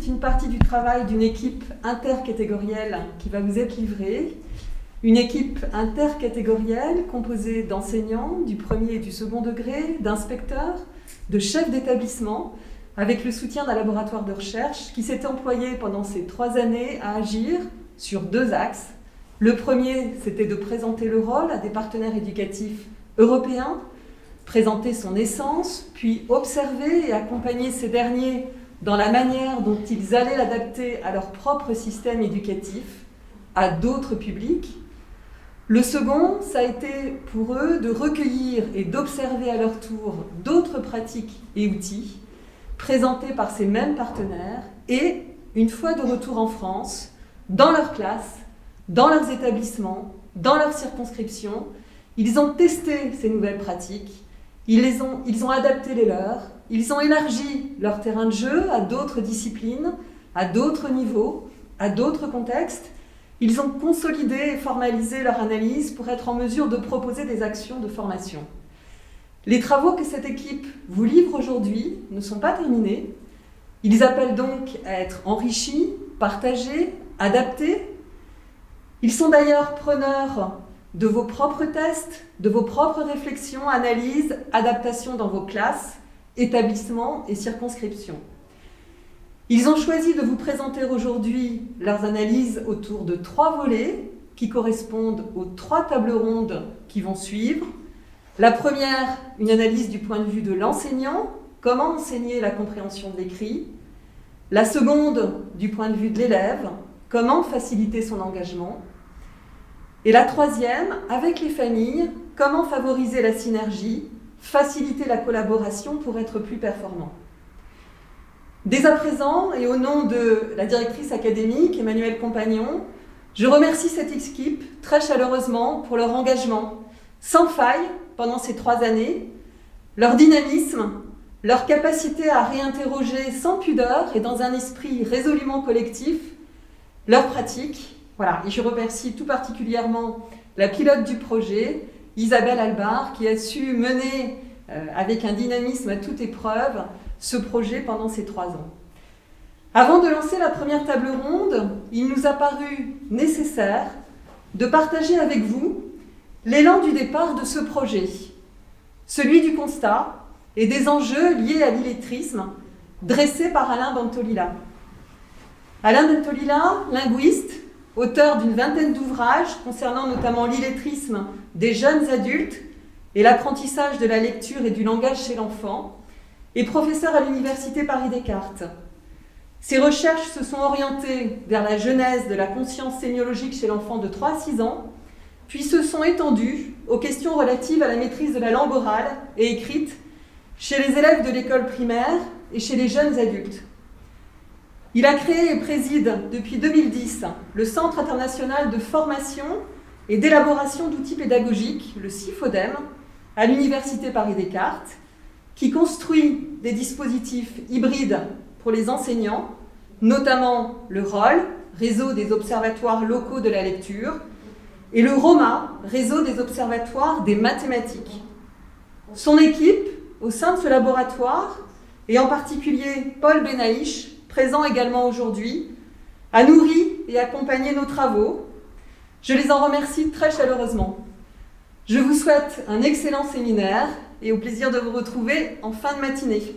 c'est une partie du travail d'une équipe intercatégorielle qui va vous être livrée. Une équipe intercatégorielle composée d'enseignants du premier et du second degré, d'inspecteurs, de chefs d'établissement, avec le soutien d'un laboratoire de recherche qui s'est employé pendant ces 3 années à agir sur 2 axes. Le premier, c'était de présenter le rôle à des partenaires éducatifs européens, présenter son essence, puis observer et accompagner ces derniers dans la manière dont ils allaient l'adapter à leur propre système éducatif, à d'autres publics. Le second, ça a été pour eux de recueillir et d'observer à leur tour d'autres pratiques et outils présentés par ces mêmes partenaires et, une fois de retour en France, dans leurs classes, dans leurs établissements, dans leurs circonscriptions, ils ont testé ces nouvelles pratiques, ils ont adapté les leurs, ils ont élargi leur terrain de jeu à d'autres disciplines, à d'autres niveaux, à d'autres contextes. Ils ont consolidé et formalisé leur analyse pour être en mesure de proposer des actions de formation. Les travaux que cette équipe vous livre aujourd'hui ne sont pas terminés. Ils appellent donc à être enrichis, partagés, adaptés. Ils sont d'ailleurs preneurs de vos propres tests, de vos propres réflexions, analyses, adaptations dans vos classes, établissements et circonscriptions. Ils ont choisi de vous présenter aujourd'hui leurs analyses autour de 3 volets qui correspondent aux 3 tables rondes qui vont suivre. La première, une analyse du point de vue de l'enseignant, comment enseigner la compréhension de l'écrit. La seconde, du point de vue de l'élève, comment faciliter son engagement. Et la troisième, avec les familles, comment favoriser la synergie, faciliter la collaboration pour être plus performant. Dès à présent, et au nom de la directrice académique, Emmanuelle Compagnon, je remercie cette équipe très chaleureusement pour leur engagement sans faille pendant ces 3 années, leur dynamisme, leur capacité à réinterroger sans pudeur et dans un esprit résolument collectif leurs pratiques. Voilà, et je remercie tout particulièrement la pilote du projet, Isabelle Albar, qui a su mener avec un dynamisme à toute épreuve ce projet pendant ces 3 ans. Avant de lancer la première table ronde, il nous a paru nécessaire de partager avec vous l'élan du départ de ce projet, celui du constat et des enjeux liés à l'illettrisme dressés par Alain Bentolila. Alain Bentolila, linguiste, auteur d'une 20aine d'ouvrages concernant notamment l'illettrisme des jeunes adultes et l'apprentissage de la lecture et du langage chez l'enfant, et professeur à l'Université Paris-Descartes. Ses recherches se sont orientées vers la genèse de la conscience sémiologique chez l'enfant de 3 à 6 ans, puis se sont étendues aux questions relatives à la maîtrise de la langue orale et écrite chez les élèves de l'école primaire et chez les jeunes adultes. Il a créé et préside depuis 2010 le Centre international de formation et d'élaboration d'outils pédagogiques, le CIFODEM, à l'Université Paris-Descartes, qui construit des dispositifs hybrides pour les enseignants, notamment le ROL, Réseau des observatoires locaux de la lecture, et le ROMA, Réseau des observatoires des mathématiques. Son équipe, au sein de ce laboratoire, et en particulier Paul Benaïch, présent également aujourd'hui, a nourri et accompagné nos travaux. Je les en remercie très chaleureusement. Je vous souhaite un excellent séminaire et au plaisir de vous retrouver en fin de matinée.